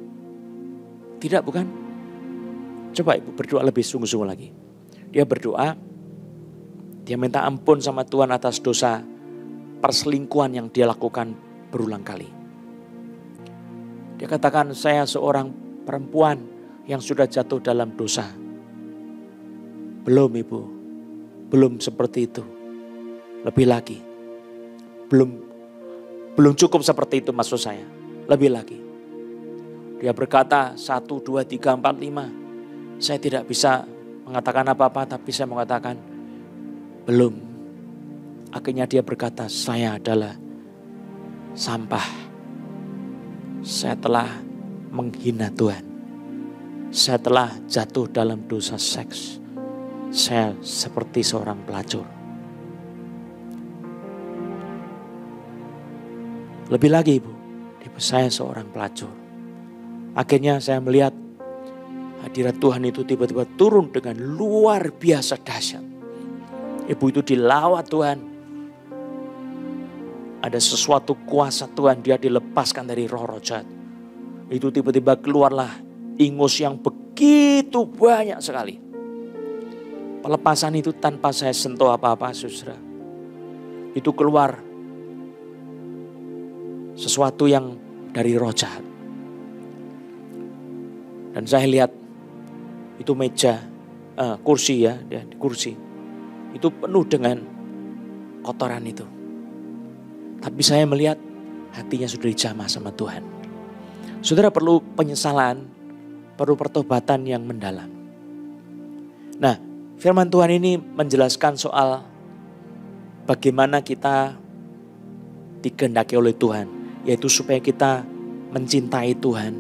Tidak, bukan? Coba ibu berdoa lebih sungguh-sungguh lagi. Dia berdoa, dia minta ampun sama Tuhan atas dosa perselingkuhan yang dia lakukan berulang kali. Dia katakan saya seorang perempuan yang sudah jatuh dalam dosa. Belum ibu, belum seperti itu. Lebih lagi, belum cukup seperti itu maksud saya. Lebih lagi. Dia berkata 1, 2, 3, 4, 5. Saya tidak bisa mengatakan apa-apa, tapi saya mengatakan belum. Akhirnya dia berkata, saya adalah sampah. Saya telah menghina Tuhan. Saya telah jatuh dalam dosa seks. Saya seperti seorang pelacur. Lebih lagi ibu, saya seorang pelacur. Akhirnya saya melihat hadirat Tuhan itu tiba-tiba turun dengan luar biasa dahsyat. Ibu itu dilawat Tuhan. Ada sesuatu kuasa Tuhan, dia dilepaskan dari roh-roh jahat. Itu tiba-tiba keluarlah ingus yang begitu banyak sekali. Pelepasan itu tanpa saya sentuh apa-apa, saudara. itu keluar sesuatu yang dari roh jahat. Dan saya lihat itu meja, kursi ya, di kursi. Itu penuh dengan kotoran itu. Tapi saya melihat hatinya sudah dijamah sama Tuhan. Saudara perlu penyesalan, perlu pertobatan yang mendalam. Nah, firman Tuhan ini menjelaskan soal bagaimana kita dikehendaki oleh Tuhan. Yaitu supaya kita mencintai Tuhan,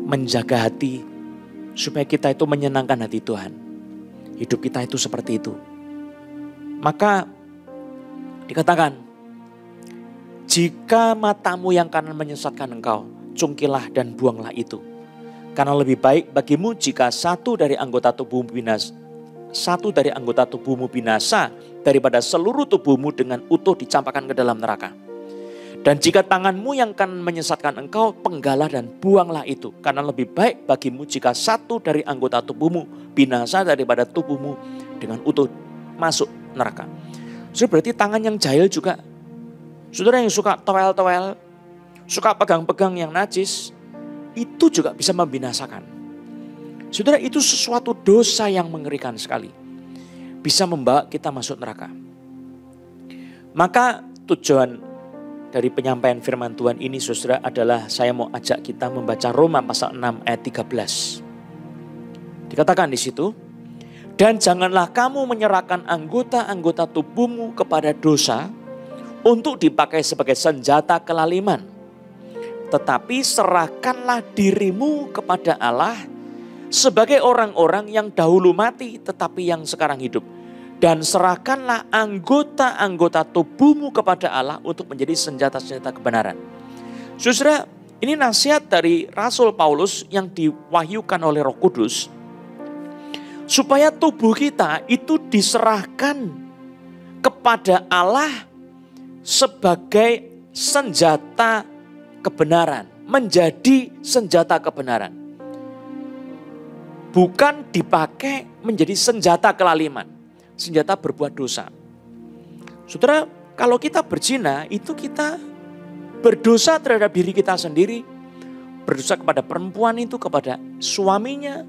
menjaga hati, supaya kita itu menyenangkan hati Tuhan. Hidup kita itu seperti itu. Maka dikatakan, jika matamu yang kanan menyesatkan engkau, cungkilah dan buanglah itu. Karena lebih baik bagimu jika satu dari anggota tubuhmu binasa daripada seluruh tubuhmu dengan utuh dicampakkan ke dalam neraka. Dan jika tanganmu yang kanan menyesatkan engkau, penggalah dan buanglah itu. Karena lebih baik bagimu jika satu dari anggota tubuhmu binasa daripada tubuhmu dengan utuh masuk neraka. So, berarti tangan yang jahil juga. Saudara yang suka towel-towel, suka pegang-pegang yang najis, itu juga bisa membinasakan. Saudara, itu sesuatu dosa yang mengerikan sekali. Bisa membawa kita masuk neraka. Maka tujuan dari penyampaian firman Tuhan ini saudara adalah saya mau ajak kita membaca Roma pasal 6 ayat 13. Dikatakan di situ, dan janganlah kamu menyerahkan anggota-anggota tubuhmu kepada dosa untuk dipakai sebagai senjata kelaliman. Tetapi serahkanlah dirimu kepada Allah sebagai orang-orang yang dahulu mati tetapi yang sekarang hidup. Dan serahkanlah anggota-anggota tubuhmu kepada Allah untuk menjadi senjata-senjata kebenaran. Saudara, ini nasihat dari Rasul Paulus yang diwahyukan oleh Roh Kudus. Supaya tubuh kita itu diserahkan kepada Allah sebagai senjata kebenaran. Menjadi senjata kebenaran. Bukan dipakai menjadi senjata kelaliman. Senjata berbuat dosa. Saudara, kalau kita berzina itu kita berdosa terhadap diri kita sendiri. Berdosa kepada perempuan itu, kepada suaminya,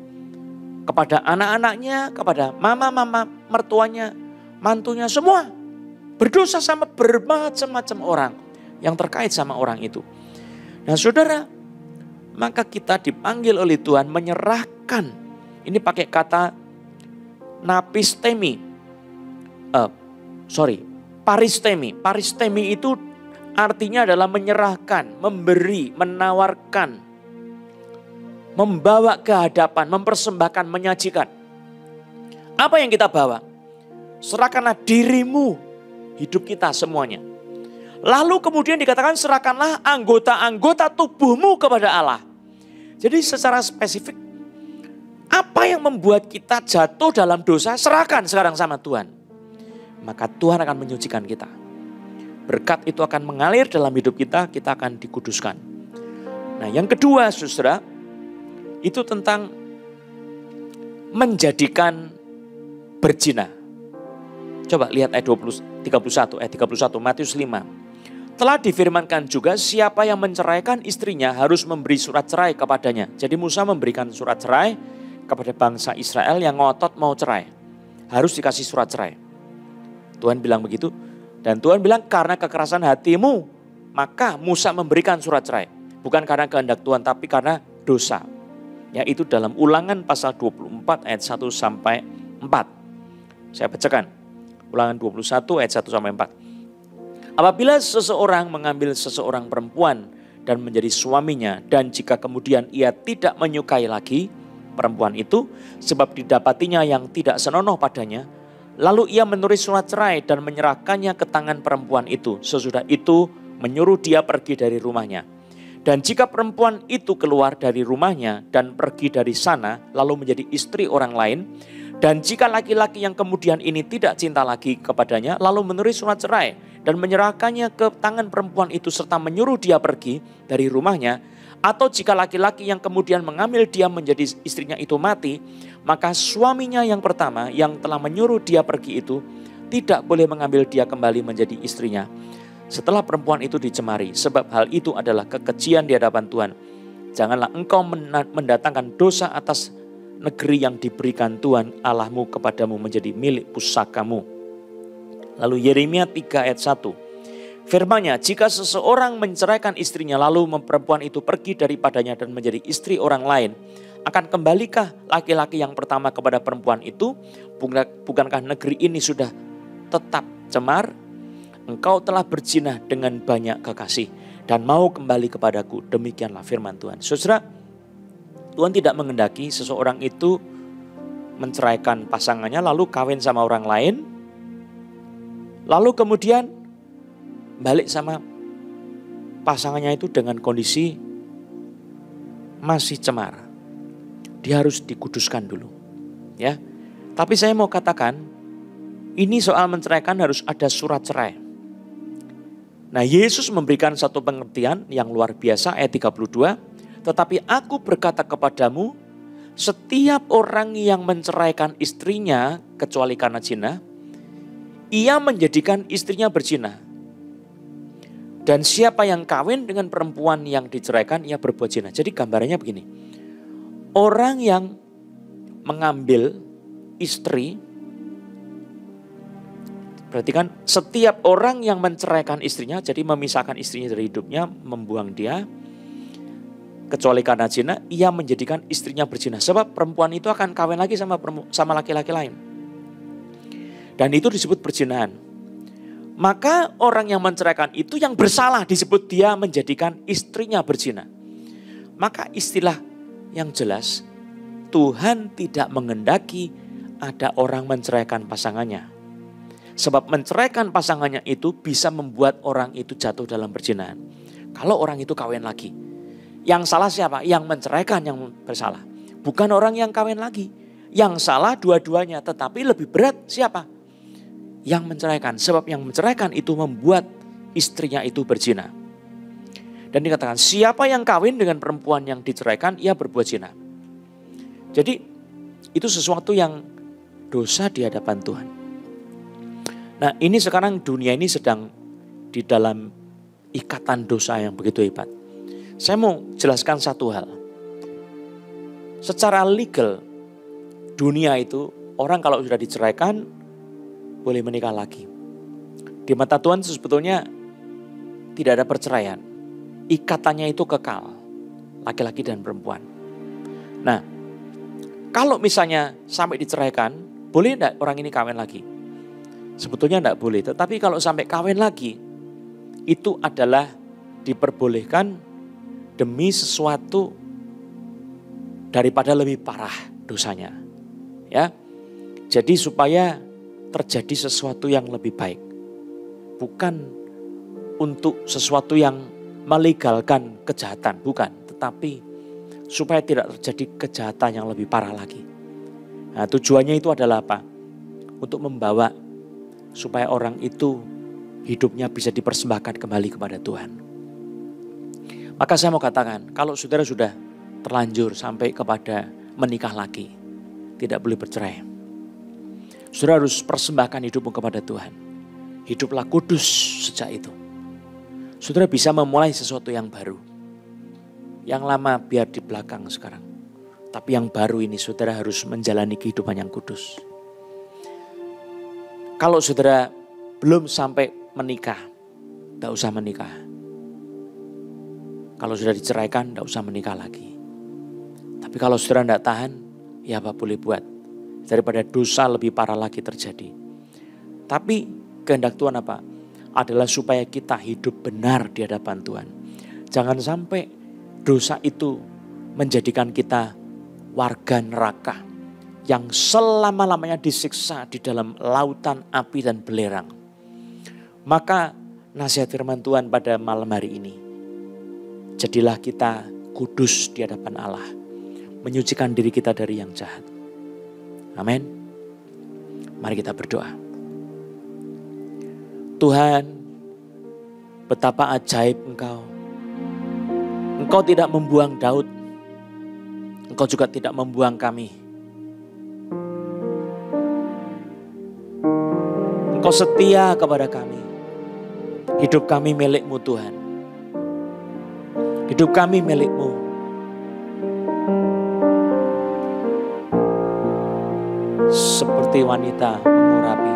kepada anak-anaknya, kepada mama-mama mertuanya, mantunya, semua. Berdosa sama bermacam-macam orang yang terkait sama orang itu. Nah saudara, maka kita dipanggil oleh Tuhan menyerahkan. Ini pakai kata napistemi. Paristemi. Paristemi itu artinya adalah menyerahkan, memberi, menawarkan, membawa ke hadapan, mempersembahkan, menyajikan. Apa yang kita bawa? Serahkanlah dirimu, hidup kita semuanya. Lalu kemudian dikatakan serahkanlah anggota-anggota tubuhmu kepada Allah. Jadi secara spesifik, apa yang membuat kita jatuh dalam dosa, serahkan sekarang sama Tuhan. Maka Tuhan akan menyucikan kita. Berkat itu akan mengalir dalam hidup kita, kita akan dikuduskan. Nah yang kedua saudara, itu tentang menjadikan berzina. Coba lihat ayat 31 Matius 5. Telah difirmankan juga siapa yang menceraikan istrinya harus memberi surat cerai kepadanya. Jadi Musa memberikan surat cerai kepada bangsa Israel yang ngotot mau cerai. Harus dikasih surat cerai. Tuhan bilang begitu. Dan Tuhan bilang karena kekerasan hatimu maka Musa memberikan surat cerai. Bukan karena kehendak Tuhan tapi karena dosa. Yaitu dalam Ulangan pasal 24 ayat 1 sampai 4. Saya bacakan. Ulangan 21 ayat 1 sampai 4. Apabila seseorang mengambil seseorang perempuan dan menjadi suaminya dan jika kemudian ia tidak menyukai lagi perempuan itu sebab didapatinya yang tidak senonoh padanya, lalu ia menulis surat cerai dan menyerahkannya ke tangan perempuan itu. Sesudah itu menyuruh dia pergi dari rumahnya. Dan jika perempuan itu keluar dari rumahnya dan pergi dari sana lalu menjadi istri orang lain. Dan jika laki-laki yang kemudian ini tidak cinta lagi kepadanya lalu menulis surat cerai dan menyerahkannya ke tangan perempuan itu serta menyuruh dia pergi dari rumahnya. Atau jika laki-laki yang kemudian mengambil dia menjadi istrinya itu mati, maka suaminya yang pertama yang telah menyuruh dia pergi itu tidak boleh mengambil dia kembali menjadi istrinya setelah perempuan itu dicemari, sebab hal itu adalah kekejian di hadapan Tuhan. Janganlah engkau mendatangkan dosa atas negeri yang diberikan Tuhan Allahmu kepadamu menjadi milik pusakamu. Lalu Yeremia 3 ayat 1. Firman-Nya, jika seseorang menceraikan istrinya lalu perempuan itu pergi daripadanya dan menjadi istri orang lain, akan kembalikah laki-laki yang pertama kepada perempuan itu? Bukankah negeri ini sudah tetap cemar? Engkau telah berzina dengan banyak kekasih dan mau kembali kepadaku. Demikianlah firman Tuhan. Saudara, Tuhan tidak menghendaki seseorang itu menceraikan pasangannya lalu kawin sama orang lain, lalu kemudian balik sama pasangannya itu dengan kondisi masih cemar. Dia harus dikuduskan dulu. Ya. Tapi saya mau katakan, ini soal menceraikan harus ada surat cerai. Nah, Yesus memberikan satu pengertian yang luar biasa ayat 32. Tetapi aku berkata kepadamu, setiap orang yang menceraikan istrinya kecuali karena zina, ia menjadikan istrinya berzina. Dan siapa yang kawin dengan perempuan yang diceraikan, ia berbuat zina. Jadi gambarannya begini. Orang yang mengambil istri, berarti kan setiap orang yang menceraikan istrinya, jadi memisahkan istrinya dari hidupnya, membuang dia, kecuali karena zina, ia menjadikan istrinya berzina. Sebab perempuan itu akan kawin lagi sama laki-laki lain. Dan itu disebut perzinahan. Maka orang yang menceraikan itu yang bersalah, disebut dia menjadikan istrinya berzina. Maka istilah yang jelas, Tuhan tidak menghendaki ada orang menceraikan pasangannya. Sebab menceraikan pasangannya itu bisa membuat orang itu jatuh dalam perzinahan. Kalau orang itu kawin lagi, yang salah siapa? Yang menceraikan yang bersalah. Bukan orang yang kawin lagi. Yang salah dua-duanya, tetapi lebih berat siapa? Yang menceraikan. Sebab yang menceraikan itu membuat istrinya itu berzina. Dan dikatakan siapa yang kawin dengan perempuan yang diceraikan, ia berbuat zina. Jadi itu sesuatu yang dosa di hadapan Tuhan. Nah, ini sekarang dunia ini sedang di dalam ikatan dosa yang begitu hebat. Saya mau jelaskan satu hal. Secara legal, dunia itu orang kalau sudah diceraikan boleh menikah lagi. Di mata Tuhan sebetulnya tidak ada perceraian. Ikatannya itu kekal, laki-laki dan perempuan. Nah, kalau misalnya sampai diceraikan, boleh enggak orang ini kawin lagi? Sebetulnya enggak boleh, tetapi kalau sampai kawin lagi, itu adalah diperbolehkan demi sesuatu daripada lebih parah dosanya. Ya. Jadi supaya terjadi sesuatu yang lebih baik. Bukan untuk sesuatu yang melegalkan kejahatan, bukan. Tetapi supaya tidak terjadi kejahatan yang lebih parah lagi. Nah, tujuannya itu adalah apa? Untuk membawa supaya orang itu hidupnya bisa dipersembahkan kembali kepada Tuhan. Maka saya mau katakan, kalau saudara sudah terlanjur sampai kepada menikah lagi, tidak boleh bercerai. Saudara harus persembahkan hidupmu kepada Tuhan. Hiduplah kudus sejak itu. Saudara bisa memulai sesuatu yang baru. Yang lama biar di belakang sekarang. Tapi yang baru ini saudara harus menjalani kehidupan yang kudus. Kalau saudara belum sampai menikah, tidak usah menikah. Kalau sudah diceraikan, tidak usah menikah lagi. Tapi kalau saudara tidak tahan, ya apa boleh buat. Daripada dosa lebih parah lagi terjadi. Tapi kehendak Tuhan apa? Adalah supaya kita hidup benar di hadapan Tuhan. Jangan sampai dosa itu menjadikan kita warga neraka yang selama-lamanya disiksa di dalam lautan api dan belerang. Maka nasihat firman Tuhan pada malam hari ini, jadilah kita kudus di hadapan Allah, menyucikan diri kita dari yang jahat. Amin. Mari kita berdoa. Tuhan, betapa ajaib Engkau. Engkau tidak membuang Daud. Engkau juga tidak membuang kami. Engkau setia kepada kami. Hidup kami milik-Mu Tuhan. Hidup kami milik-Mu. Seperti wanita mengurapi.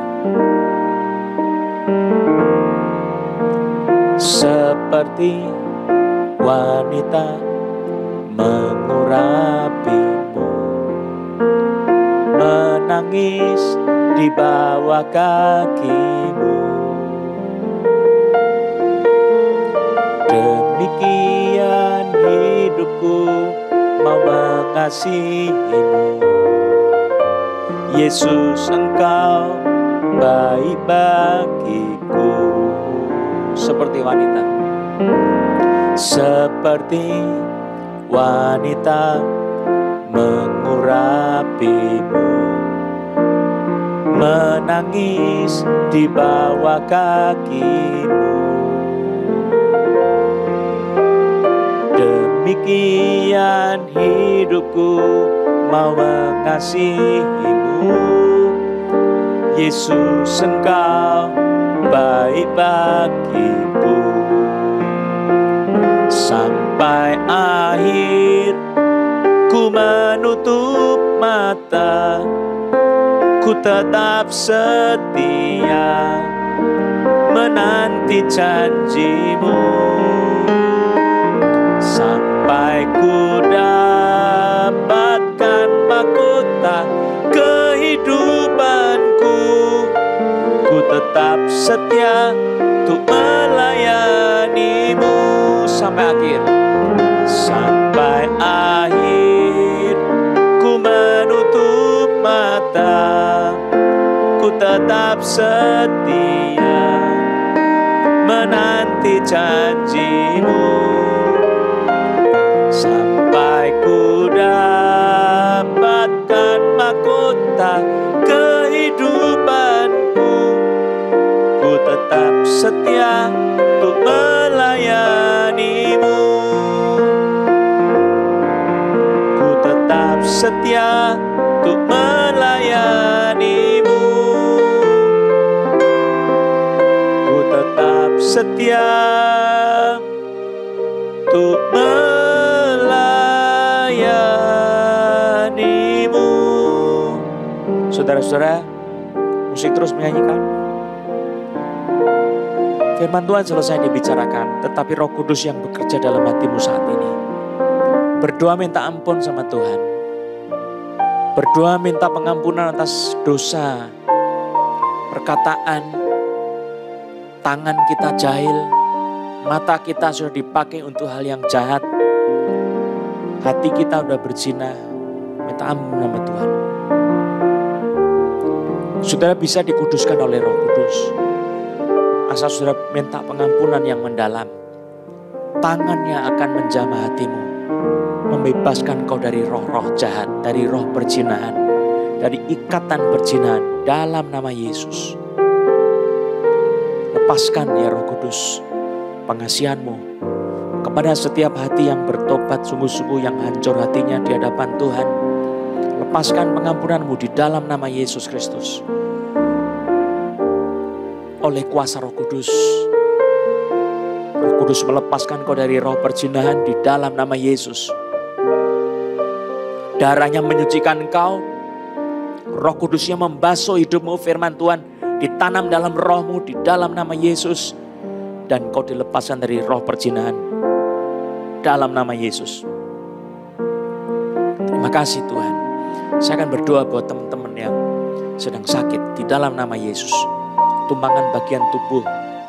Seperti wanita mengurapi-Mu, menangis di bawah kaki-Mu. Demikian hidupku mau mengasihi-Mu. Yesus, Engkau baik bagiku. Seperti wanita. Seperti wanita mengurapi-Mu, menangis di bawah kaki-Mu. Demikian hidupku mau mengasihi-Mu. Yesus, Engkau baik bagiku. Sampai akhir ku menutup mata, ku tetap setia menanti janji-Mu. Sampai ku dapatkan mahkota kehidupanku, ku tetap setia untuk melayani-Mu. Sampai akhir. Sampai akhir ku menutup mata, ku tetap setia menanti janji-Mu. Sampai ku dapatkan mahkota kehidupanku, ku tetap setia untuk melayani-Mu. Ku tetap setia untuk melayani-Mu. Ku tetap setia untuk melayani-Mu. Saudara-saudara, musik terus menyanyikan. Firman Tuhan selesai dibicarakan, tetapi Roh Kudus yang bekerja dalam hatimu saat ini. Berdoa minta ampun sama Tuhan. Berdoa minta pengampunan atas dosa, perkataan, tangan kita jahil, mata kita sudah dipakai untuk hal yang jahat, hati kita sudah berzina, minta ampun sama Tuhan. Saudara bisa dikuduskan oleh Roh Kudus. Asal saudara minta pengampunan yang mendalam, tangannya akan menjamah hatimu, membebaskan kau dari roh-roh jahat, dari roh perzinahan, dari ikatan perzinahan dalam nama Yesus. Lepaskan ya Roh Kudus pengasihan-Mu kepada setiap hati yang bertobat sungguh-sungguh, yang hancur hatinya di hadapan Tuhan. Lepaskan pengampunan-Mu di dalam nama Yesus Kristus. Oleh kuasa Roh Kudus. Roh Kudus melepaskan kau dari roh perzinahan di dalam nama Yesus. Darahnya menyucikan kau. Roh Kudusnya membasuh hidupmu, firman Tuhan ditanam dalam rohmu di dalam nama Yesus. Dan kau dilepaskan dari roh perzinahan dalam nama Yesus. Terima kasih Tuhan. Saya akan berdoa buat teman-teman yang sedang sakit di dalam nama Yesus. Tumpangan bagian tubuh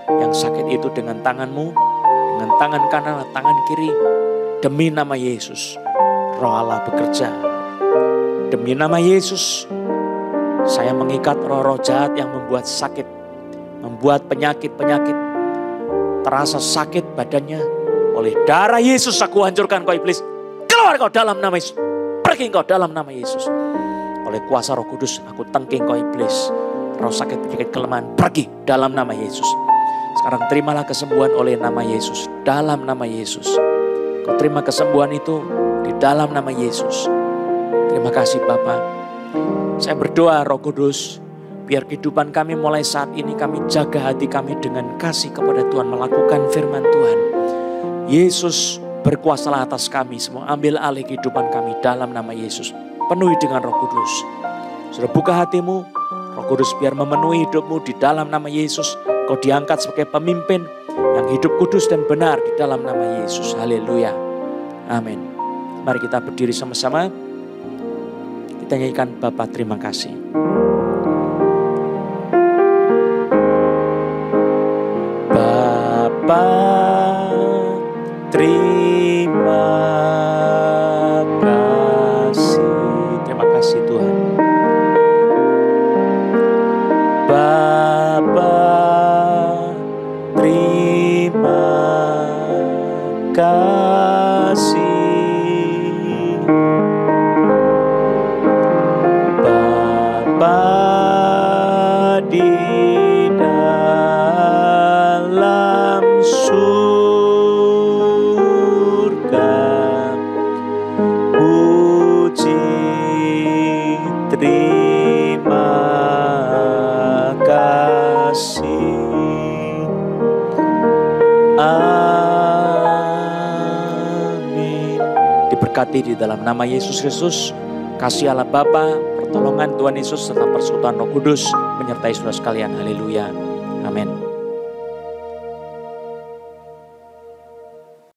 yang sakit itu dengan tanganmu, dengan tangan kanan atau tangan kiri. Demi nama Yesus, Roh Allah bekerja. Demi nama Yesus, saya mengikat roh-roh jahat yang membuat sakit, membuat penyakit-penyakit. Terasa sakit badannya, oleh darah Yesus aku hancurkan kau iblis. Keluar kau dalam nama Yesus. Pergi kau dalam nama Yesus. Oleh kuasa Roh Kudus aku tengking kau iblis. Roh sakit, penyakit, kelemahan, pergi dalam nama Yesus. Sekarang terimalah kesembuhan oleh nama Yesus. Dalam nama Yesus. Kau terima kesembuhan itu di dalam nama Yesus. Terima kasih Bapa. Saya berdoa Roh Kudus, Biar kehidupan kami mulai saat ini kami jaga hati kami dengan kasih kepada Tuhan, melakukan firman Tuhan. Yesus berkuasalah atas kami semua, ambil alih kehidupan kami dalam nama Yesus. Penuhi dengan Roh Kudus. Sudah buka hatimu, Roh Kudus biar memenuhi hidupmu di dalam nama Yesus. Kau diangkat sebagai pemimpin yang hidup kudus dan benar di dalam nama Yesus. Haleluya. Amin. Mari kita berdiri sama-sama. Kita nyanyikan Bapa terima kasih. Bapa terima kasih. Terima kasih Tuhan. Bapa terima kasih. Bapa di dalam surga, puji terima kasih. Amin. Diberkati di dalam nama Yesus Kristus. Kasih Allah Bapa, pertolongan Tuhan Yesus serta persekutuan Roh Kudus menyertai saudara sekalian. Haleluya. Amin.